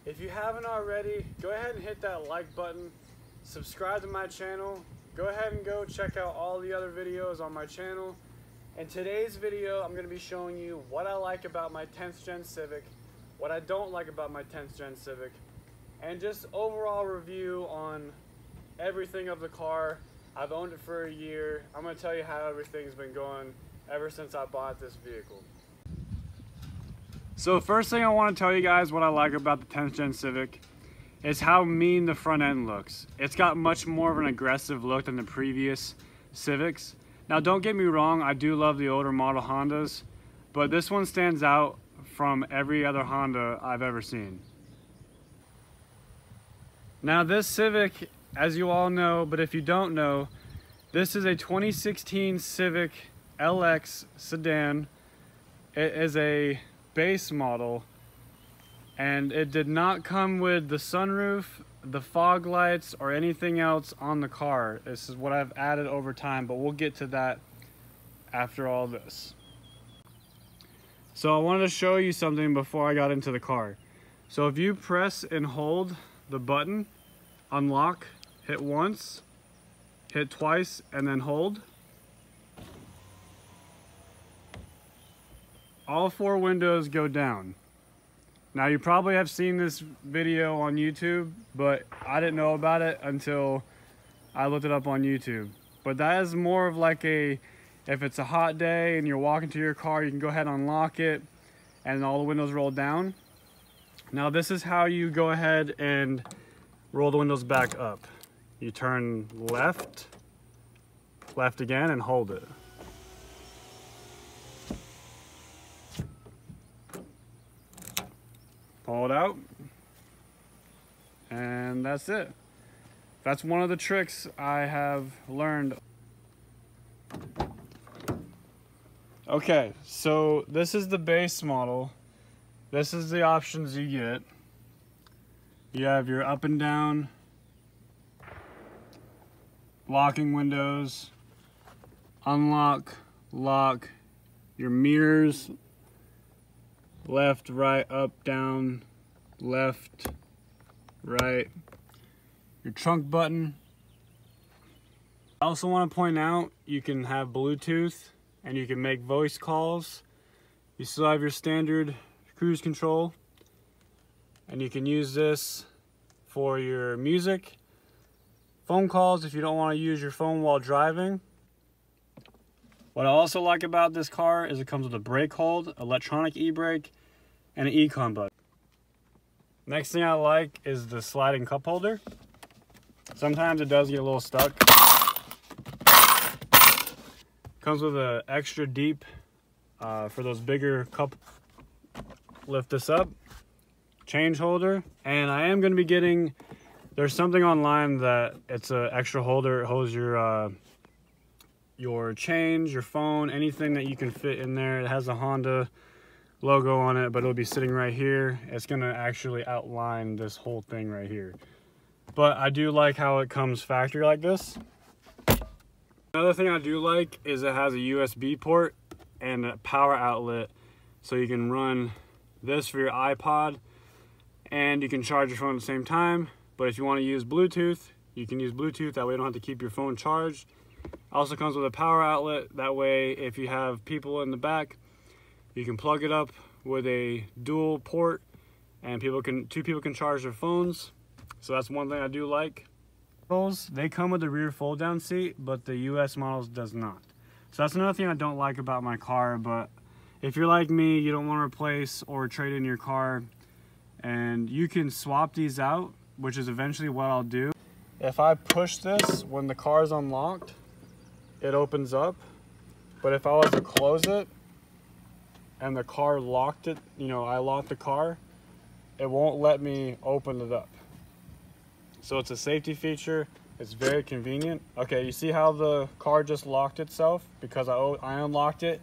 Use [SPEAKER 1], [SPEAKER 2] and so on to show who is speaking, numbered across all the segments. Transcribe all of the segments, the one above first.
[SPEAKER 1] If you haven't already, go ahead and hit that like button, subscribe to my channel, go ahead and go check out all the other videos on my channel. In today's video, I'm going to be showing you what I like about my 10th Gen Civic, what I don't like about my 10th Gen Civic, and just overall review on everything of the car. I've owned it for a year. I'm going to tell you how everything's been going ever since I bought this vehicle. So first thing I want to tell you guys what I like about the 10th Gen Civic is how mean the front end looks. It's got much more of an aggressive look than the previous Civics. Now don't get me wrong, I do love the older model Hondas, but this one stands out from every other Honda I've ever seen. Now this Civic, as you all know, but if you don't know, this is a 2016 Civic LX sedan. It is a base model, and it did not come with the sunroof, the fog lights, or anything else on the car. This is what I've added over time, but we'll get to that after all this. So I wanted to show you something before I got into the car. So if you press and hold the button, unlock, hit once, hit twice, and then hold. All four windows go down. Now you probably have seen this video on YouTube, but I didn't know about it until I looked it up on YouTube. But that is more of like a, if it's a hot day and you're walking to your car, you can go ahead and unlock it and all the windows roll down. Now this is how you go ahead and roll the windows back up. You turn left, left again, and hold it. Pull it out, and that's it. That's one of the tricks I have learned. Okay, so this is the base model. This is the options you get. You have your up and down locking windows, unlock, lock, your mirrors, left, right, up, down, left, right, your trunk button. I also want to point out you can have Bluetooth and you can make voice calls. You still have your standard cruise control, and you can use this for your music, phone calls if you don't want to use your phone while driving. What I also like about this car is it comes with a brake hold, electronic e-brake, and an e-con button. Next thing I like is the sliding cup holder. Sometimes it does get a little stuck. Comes with an extra deep for those bigger cup. Lift this up. Change holder. And I am going to be getting, there's something online that it's an extra holder. It holds your change, your phone, anything that you can fit in there. It has a Honda logo on it, but it'll be sitting right here. It's gonna actually outline this whole thing right here. But I do like how it comes factory like this. Another thing I do like is it has a USB port and a power outlet, so you can run this for your iPod and you can charge your phone at the same time. But if you want to use Bluetooth, you can use Bluetooth. That way you don't have to keep your phone charged. Also comes with a power outlet. That way if you have people in the back, you can plug it up with a dual port and two people can charge their phones. So that's one thing I do like. They come with a rear fold down seat, but the US models does not. So that's another thing I don't like about my car. But if you're like me, you don't want to replace or trade in your car, and you can swap these out, which is eventually what I'll do. If I push this when the car is unlocked, it opens up. But if I was to close it and the car locked it, I locked the car, it won't let me open it up. So it's a safety feature. It's very convenient. Okay, you see how the car just locked itself because I unlocked it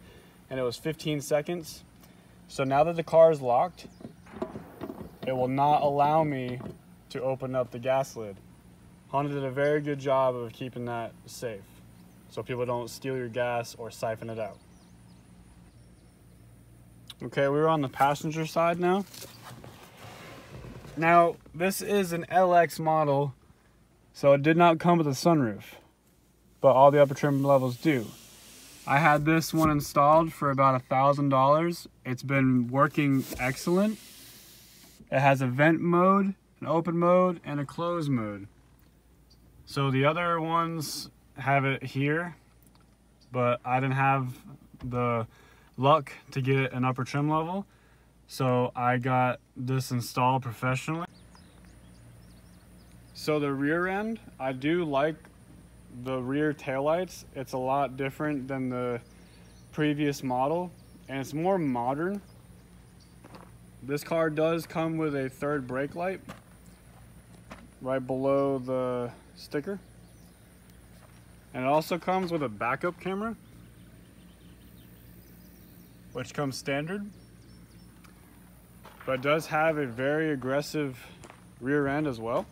[SPEAKER 1] and it was 15 seconds. So now that the car is locked, it will not allow me to open up the gas lid. Honda did a very good job of keeping that safe so people don't steal your gas or siphon it out. Okay, we're on the passenger side now. Now, this is an LX model, so it did not come with a sunroof, but all the upper trim levels do. I had this one installed for about $1,000. It's been working excellent. It has a vent mode, an open mode, and a closed mode. So the other ones have it here, but I didn't have the luck to get an upper trim level, so I got this installed professionally. So the rear end, I do like the rear taillights. It's a lot different than the previous model, and it's more modern. This car does come with a third brake light right below the sticker, and it also comes with a backup camera, which comes standard, but it does have a very aggressive rear end as well.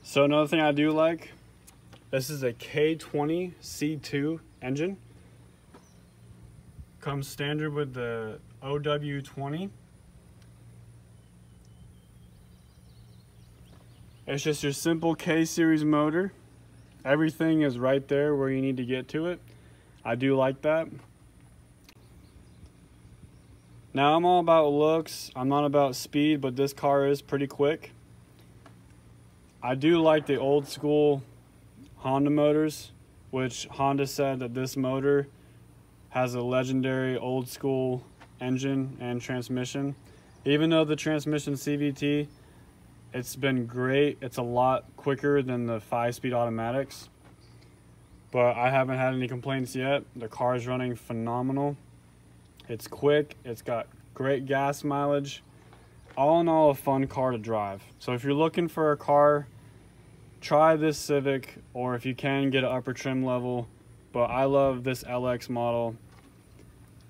[SPEAKER 1] So another thing I do like, this is a K20 C2 engine. Comes standard with the OW20. It's just your simple K-series motor. Everything is right there where you need to get to it. I do like that. Now, I'm all about looks. I'm not about speed, but this car is pretty quick. I do like the old school Honda motors, which Honda said that this motor has a legendary old school engine and transmission. Even though the transmission CVT, it's been great. It's a lot quicker than the 5-speed automatics, but I haven't had any complaints yet. The car is running phenomenal. It's quick, it's got great gas mileage. All in all, a fun car to drive. So if you're looking for a car, try this Civic, or if you can, get an upper trim level. But I love this LX model.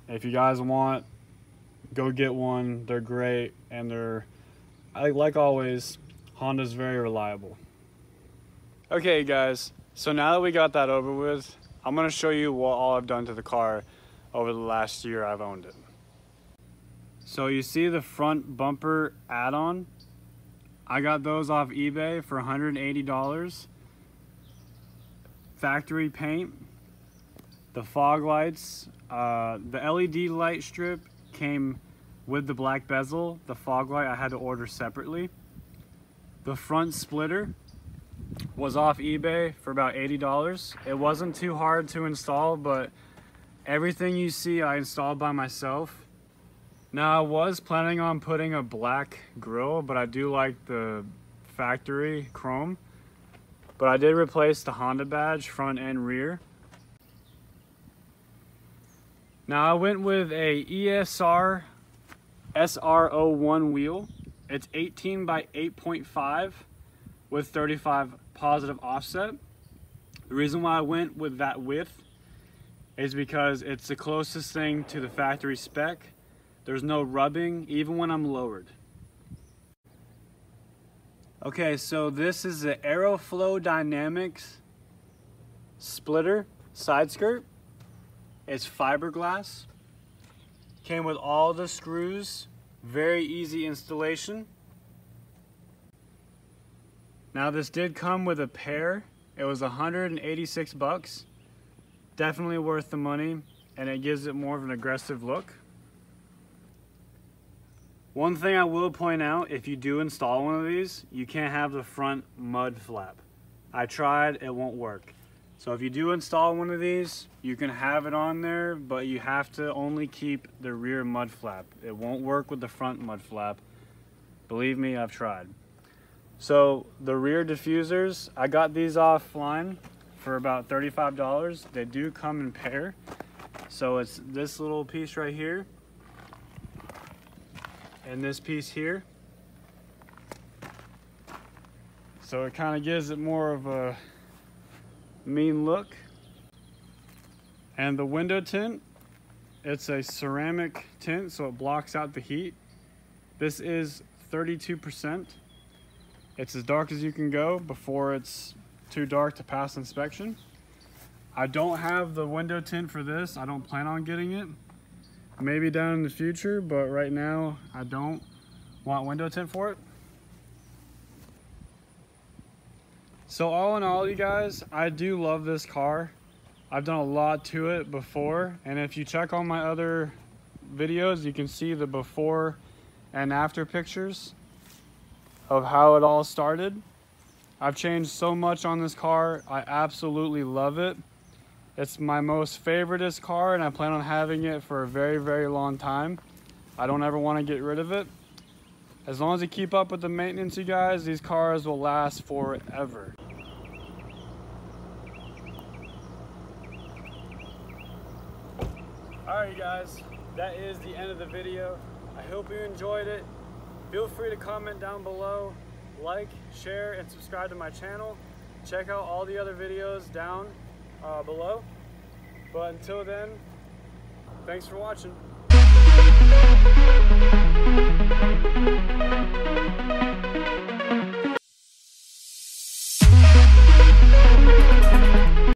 [SPEAKER 1] If you guys want, go get one. They're great, and they're, like always, Honda's very reliable. Okay guys, so now that we got that over with, I'm gonna show you what all I've done to the car over the last year I've owned it. So you see the front bumper add-on? I got those off eBay for $180. Factory paint, the fog lights, the LED light strip came with the black bezel. The fog light I had to order separately. The front splitter was off eBay for about $80. It wasn't too hard to install, but everything you see I installed by myself. Now, I was planning on putting a black grille, but I do like the factory chrome. But I did replace the Honda badge front and rear. Now, I went with a ESR SR01 wheel. It's 18 by 8.5 with 35 positive offset. The reason why I went with that width is because it's the closest thing to the factory spec. There's no rubbing, even when I'm lowered. Okay, so this is the Aeroflow Dynamics splitter side skirt. It's fiberglass. Came with all the screws. Very easy installation. Now this did come with a pair. It was 186 bucks. Definitely worth the money, and it gives it more of an aggressive look. One thing I will point out, if you do install one of these, you can't have the front mud flap. I tried, it won't work. So if you do install one of these, you can have it on there, but you have to only keep the rear mud flap. It won't work with the front mud flap. Believe me, I've tried. So the rear diffusers, I got these offline for about $35. They do come in pair. So it's this little piece right here and this piece here. So it kind of gives it more of a mean look. And the window tint, it's a ceramic tint, so it blocks out the heat. This is 32%. It's as dark as you can go before it's too dark to pass inspection. I don't have the window tint for this. I don't plan on getting it. maybe down in the future, but right now I don't want window tint for it. So all in all, you guys, I do love this car. I've done a lot to it before, and if you check on my other videos, you can see the before and after pictures of how it all started. I've changed so much on this car. I absolutely love it. It's my most favoriteest car, and I plan on having it for a very, very long time. I don't ever want to get rid of it. As long as you keep up with the maintenance, you guys, these cars will last forever. Alright, you guys, that is the end of the video. I hope you enjoyed it. Feel free to comment down below, like, share, and subscribe to my channel. Check out all the other videos down below. But until then, thanks for watching.